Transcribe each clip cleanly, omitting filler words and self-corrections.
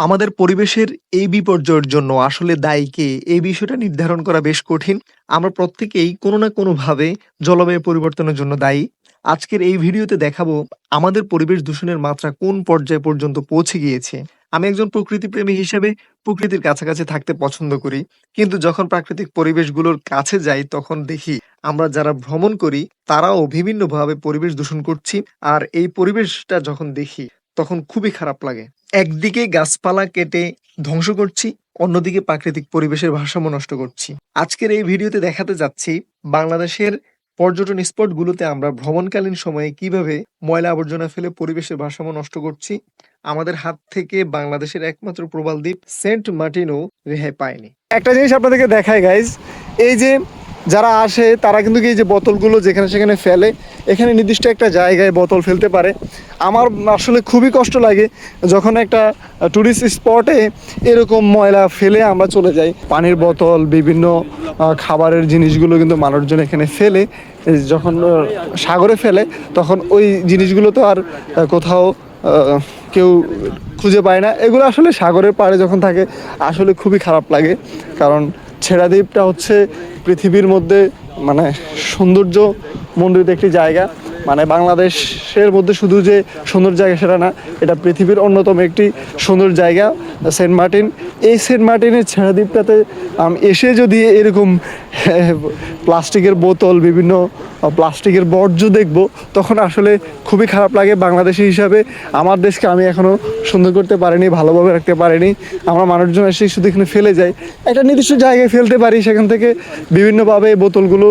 আমাদের পরিবেশের এই বিপর্যয়ের জন্য আসলে দায়ী কে? এই বিষয়টা নির্ধারণ করা বেশ কঠিন। আমরা প্রত্যেকেই কোনো না কোনোভাবে জলবায়ু পরিবর্তনের জন্য দায়ী। আজকের এই ভিডিওতে দেখাবো আমাদের পরিবেশ দূষণের মাত্রা কোন পর্যায় পর্যন্ত পৌঁছে গিয়েছে। আমি একজন প্রকৃতিপ্রেমী হিসেবে প্রকৃতির কাছাকাছি থাকতে পছন্দ করি। কিন্তু যখন প্রাকৃতিক পরিবেশগুলোর কাছে যাই তখন দেখি আমরা যারা ভ্রমণ করি তারাও বিভিন্নভাবে পরিবেশ দূষণ করছি। আর এই পরিবেশটা যখন দেখি তখন খুবই খারাপ লাগে। একদিকে গাছপালা কেটে ধ্বংস করছি, অন্যদিকে প্রাকৃতিক পরিবেশের ভারসাম্য নষ্ট করছি। আজকের এই ভিডিওতে দেখাতে যাচ্ছি বাংলাদেশের পর্যটন স্পটগুলোতে আমরা ভ্রমণকালীন সময়ে কিভাবে ময়লা আবর্জনা ফেলে পরিবেশের ভারসাম্য নষ্ট করছি। আমাদের হাত থেকে বাংলাদেশের একমাত্র প্রবাল দ্বীপ সেন্ট মার্টিনও রেহাই পায়নি। একটা জিনিস আপনাদেরকে দেখাই গাইজ, এই যে যারা আসে তারা কিন্তু এই যে বোতলগুলো যেখানে সেখানে ফেলে, এখানে নির্দিষ্ট একটা জায়গায় বোতল ফেলতে পারে। আমার আসলে খুবই কষ্ট লাগে যখন একটা ট্যুরিস্ট স্পটে এরকম ময়লা ফেলে আমরা চলে যাই। পানির বোতল, বিভিন্ন খাবারের জিনিসগুলো কিন্তু মানুষজন এখানে ফেলে, যখন সাগরে ফেলে তখন ওই জিনিসগুলো তো আর কোথাও কেউ খুঁজে পায় না। এগুলো আসলে সাগরের পাড়ে যখন থাকে আসলে খুবই খারাপ লাগে, কারণ ছেড়া দ্বীপটা হচ্ছে পৃথিবীর মধ্যে মানে সৌন্দর্য মণ্ডিত একটি জায়গা। মানে বাংলাদেশের মধ্যে শুধু যে সুন্দর জায়গা সেটা না, এটা পৃথিবীর অন্যতম একটি সুন্দর জায়গা সেন্ট মার্টিন। এই সেন্ট মার্টিনের ছেড়া দ্বীপটাতে এসে যদি এরকম প্লাস্টিকের বোতল, বিভিন্ন প্লাস্টিকের বর্জ্য দেখব তখন আসলে খুবই খারাপ লাগে। বাংলাদেশি হিসাবে আমার দেশকে আমি এখনও সুন্দর করতে পারিনি, ভালোভাবে রাখতে পারিনি। আমরা মানুষজন এসে শুধু এখানে ফেলে যাই। একটা নির্দিষ্ট জায়গায় ফেলতে পারি, সেখান থেকে বিভিন্নভাবে বোতলগুলো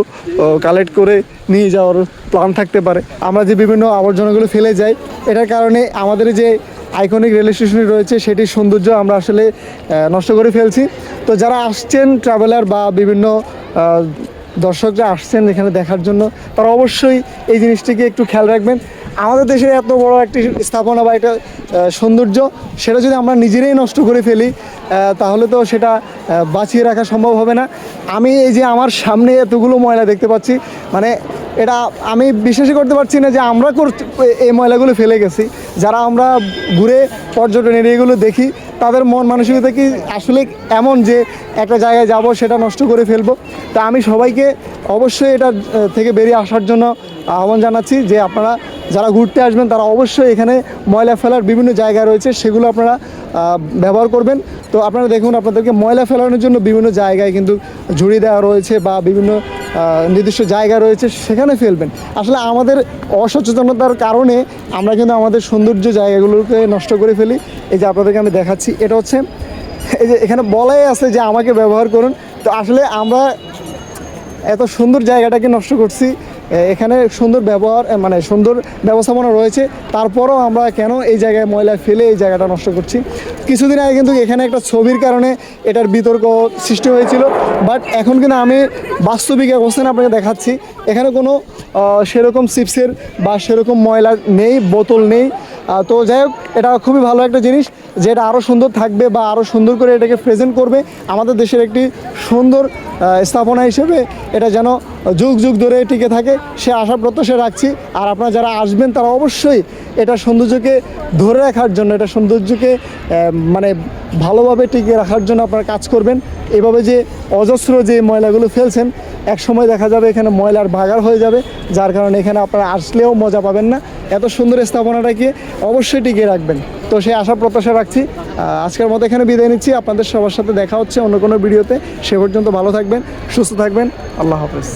কালেক্ট করে নিয়ে যাওয়ার প্ল্যান থাকতে পারে। আমরা যে বিভিন্ন আবর্জনাগুলো ফেলে যাই, এটার কারণে আমাদের যে আইকনিক রেল স্টেশনটি রয়েছে সেটির সৌন্দর্য আমরা আসলে নষ্ট করে ফেলছি। তো যারা আসছেন ট্রাভেলার বা বিভিন্ন দর্শকরা আসছেন এখানে দেখার জন্য, তারা অবশ্যই এই জিনিসটিকে একটু খেয়াল রাখবেন। আমাদের দেশের এত বড় একটি স্থাপনা বা একটা সৌন্দর্য, সেটা যদি আমরা নিজেরাই নষ্ট করে ফেলি তাহলে তো সেটা বাঁচিয়ে রাখা সম্ভব হবে না। আমি এই যে আমার সামনে এতগুলো ময়লা দেখতে পাচ্ছি, মানে এটা আমি বিশ্বাসই করতে পারছি না যে আমরা এই ময়লাগুলো ফেলে গেছি। যারা আমরা ঘুরে পর্যটন এরিয়াগুলো দেখি তাদের মন মানসিকতা কি আসলে এমন যে একটা জায়গায় যাব সেটা নষ্ট করে ফেলবো। তা আমি সবাইকে অবশ্যই এটা থেকে বেরিয়ে আসার জন্য আহ্বান জানাচ্ছি যে আপনারা যারা ঘুরতে আসবেন তারা অবশ্যই এখানে ময়লা ফেলার বিভিন্ন জায়গা রয়েছে, সেগুলো আপনারা ব্যবহার করবেন। তো আপনারা দেখুন, আপনাদেরকে ময়লা ফেলানোর জন্য বিভিন্ন জায়গায় কিন্তু ঝুড়ি দেওয়া রয়েছে বা বিভিন্ন নির্দিষ্ট জায়গা রয়েছে, সেখানে ফেলবেন। আসলে আমাদের অসচেতনতার কারণে আমরা কিন্তু আমাদের সৌন্দর্য জায়গাগুলোকে নষ্ট করে ফেলি। এই যে আপনাদেরকে আমি দেখাচ্ছি, এটা হচ্ছে এই যে এখানে বলাই আছে যে আমাকে ব্যবহার করুন। তো আসলে আমরা এত সুন্দর জায়গাটাকে নষ্ট করছি, এখানে সুন্দর ব্যবহার মানে সুন্দর ব্যবস্থাপনা রয়েছে, তারপরও আমরা কেন এই জায়গায় ময়লা ফেলে এই জায়গাটা নষ্ট করছি। কিছুদিন আগে কিন্তু এখানে একটা ছবির কারণে এটার বিতর্ক সৃষ্টি হয়েছিল, বাট এখন কিন্তু আমি বাস্তবিক অবস্থানে আপনাকে দেখাচ্ছি এখানে কোনো সেরকম চিপসের বা সেরকম ময়লা নেই, বোতল নেই। তো যাই হোক, এটা খুবই ভালো একটা জিনিস, যেটা আরও সুন্দর থাকবে বা আরও সুন্দর করে এটাকে প্রেজেন্ট করবে আমাদের দেশের একটি সুন্দর স্থাপনা হিসেবে। এটা যেন যুগ যুগ ধরে টিকে থাকে সে আশা প্রত্যাশা রাখছি। আর আপনারা যারা আসবেন তারা অবশ্যই এটা সৌন্দর্যকে ধরে রাখার জন্য, এটা সৌন্দর্যকে মানে ভালোভাবে টিকে রাখার জন্য আপনারা কাজ করবেন। এভাবে যে অজস্র যে ময়লাগুলো ফেলছেন, এক সময় দেখা যাবে এখানে ময়লার ভাগাড় হয়ে যাবে, যার কারণে এখানে আপনারা আসলেও মজা পাবেন না। এত সুন্দর স্থাপনাটাকে অবশ্যই টিকিয়ে রাখবেন। তো সেই আশা প্রত্যাশা রাখছি। আজকের মতো এখানে বিদায় নিচ্ছি। আপনাদের সবার সাথে দেখা হচ্ছে অন্য কোনো ভিডিওতে। সে পর্যন্ত ভালো থাকবেন, সুস্থ থাকবেন। আল্লাহ হাফেজ।